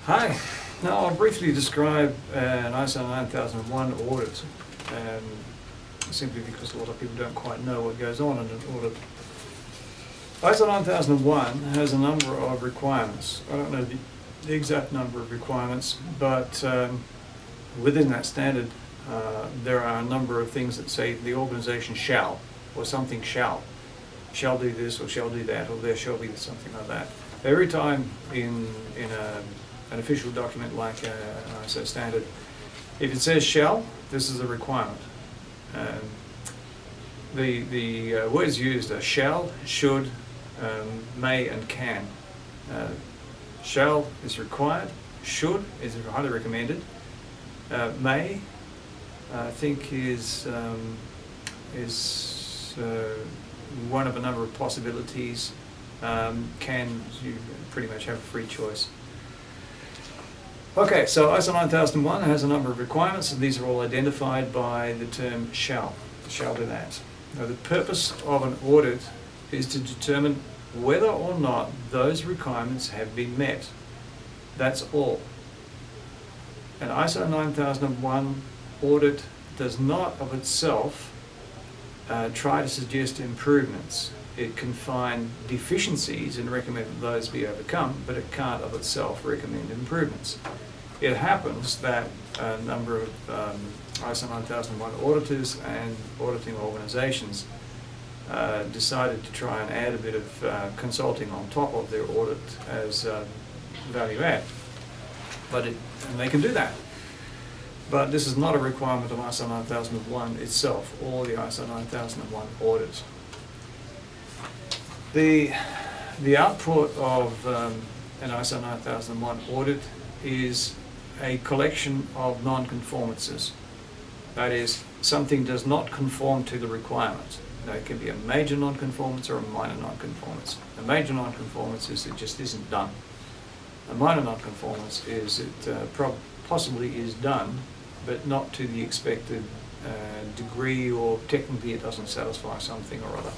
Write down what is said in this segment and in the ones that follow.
Hi, now I'll briefly describe an ISO 9001 audit, simply because a lot of people don't quite know what goes on in an audit. ISO 9001 has a number of requirements. I don't know the exact number of requirements, but within that standard there are a number of things that say the organization shall, or something shall do this or shall do that, or there shall be something like that. Every time in an official document like an ISO standard, if it says shall, this is a requirement. The words used are shall, should, may and can. Shall is required, should is highly recommended, may I think is one of a number of possibilities. Can, you pretty much have a free choice. Okay, so ISO 9001 has a number of requirements, and these are all identified by the term shall do that. Now, the purpose of an audit is to determine whether or not those requirements have been met. That's all. An ISO 9001 audit does not of itself try to suggest improvements. It can find deficiencies and recommend that those be overcome, but it can't of itself recommend improvements. It happens that a number of ISO 9001 auditors and auditing organizations decided to try and add a bit of consulting on top of their audit as value add. And they can do that. But this is not a requirement of ISO 9001 itself, or the ISO 9001 audit. The output of an ISO 9001 audit is a collection of non-conformances. That is, something does not conform to the requirement. Now, it can be a major non-conformance or a minor non-conformance. A major non-conformance is it just isn't done. A minor non-conformance is it possibly is done, but not to the expected degree, or technically it doesn't satisfy something or other.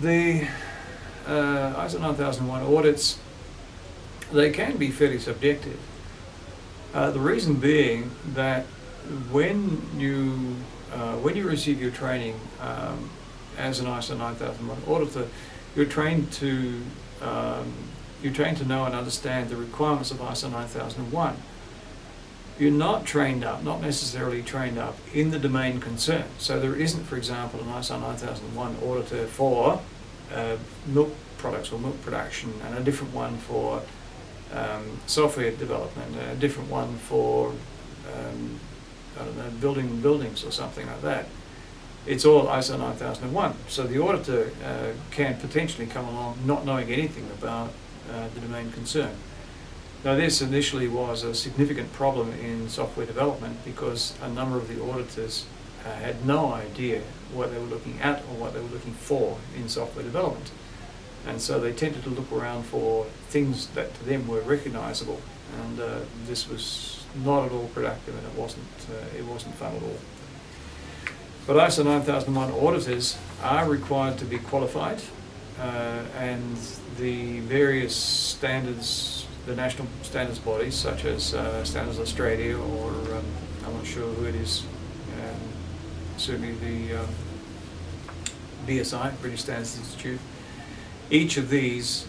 The ISO 9001 audits, they can be fairly subjective. The reason being that when you receive your training as an ISO 9001 auditor, you're trained to know and understand the requirements of ISO 9001. You're not necessarily trained up in the domain concerned. So there isn't, for example, an ISO 9001 auditor for milk products or milk production, and a different one for software development, and a different one for building buildings or something like that. It's all ISO 9001. So the auditor can potentially come along not knowing anything about the domain concern. Now, this initially was a significant problem in software development because a number of the auditors had no idea what they were looking at or what they were looking for in software development. And so they tended to look around for things that to them were recognizable, and this was not at all productive, and it wasn't fun at all. But ISO 9001 auditors are required to be qualified, and the various standards, the national standards bodies such as Standards Australia, or I'm not sure who it is, certainly the BSI, British Standards Institute, each of these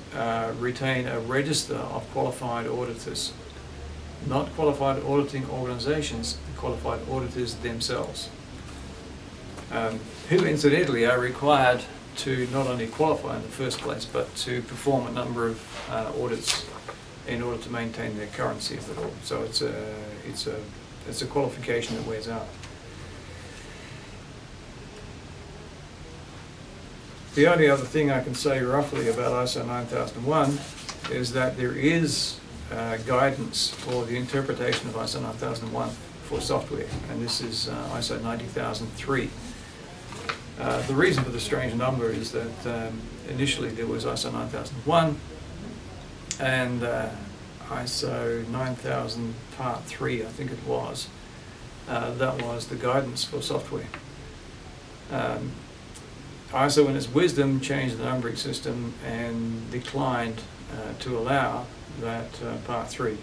retain a register of qualified auditors, not qualified auditing organizations, qualified auditors themselves, who incidentally are required to not only qualify in the first place, but to perform a number of audits in order to maintain their currency of it all. So it's a qualification that wears out. The only other thing I can say roughly about ISO 9001 is that there is guidance for the interpretation of ISO 9001 for software, and this is ISO 90003. The reason for the strange number is that initially there was ISO 9001 and ISO 9000 Part 3, I think it was. That was the guidance for software. ISO in its wisdom changed the numbering system and declined to allow that Part 3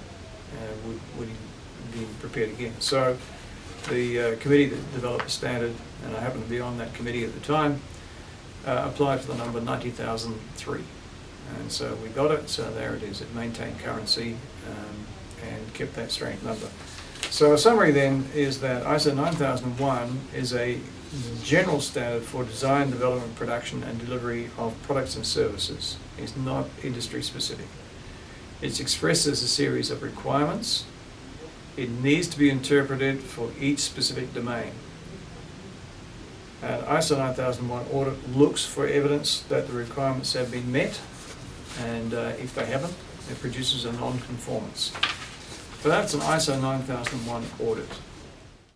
would be prepared again. So the committee that developed the standard, and I happened to be on that committee at the time, applied for the number 90,003. And so we got it, so there it is. It maintained currency and kept that strange number. So a summary then is that ISO 9001 is a general standard for design, development, production and delivery of products and services. It's not industry specific. It's expressed as a series of requirements. It needs to be interpreted for each specific domain. An ISO 9001 audit looks for evidence that the requirements have been met, and if they haven't, it produces a non-conformance. So that's an ISO 9001 audit.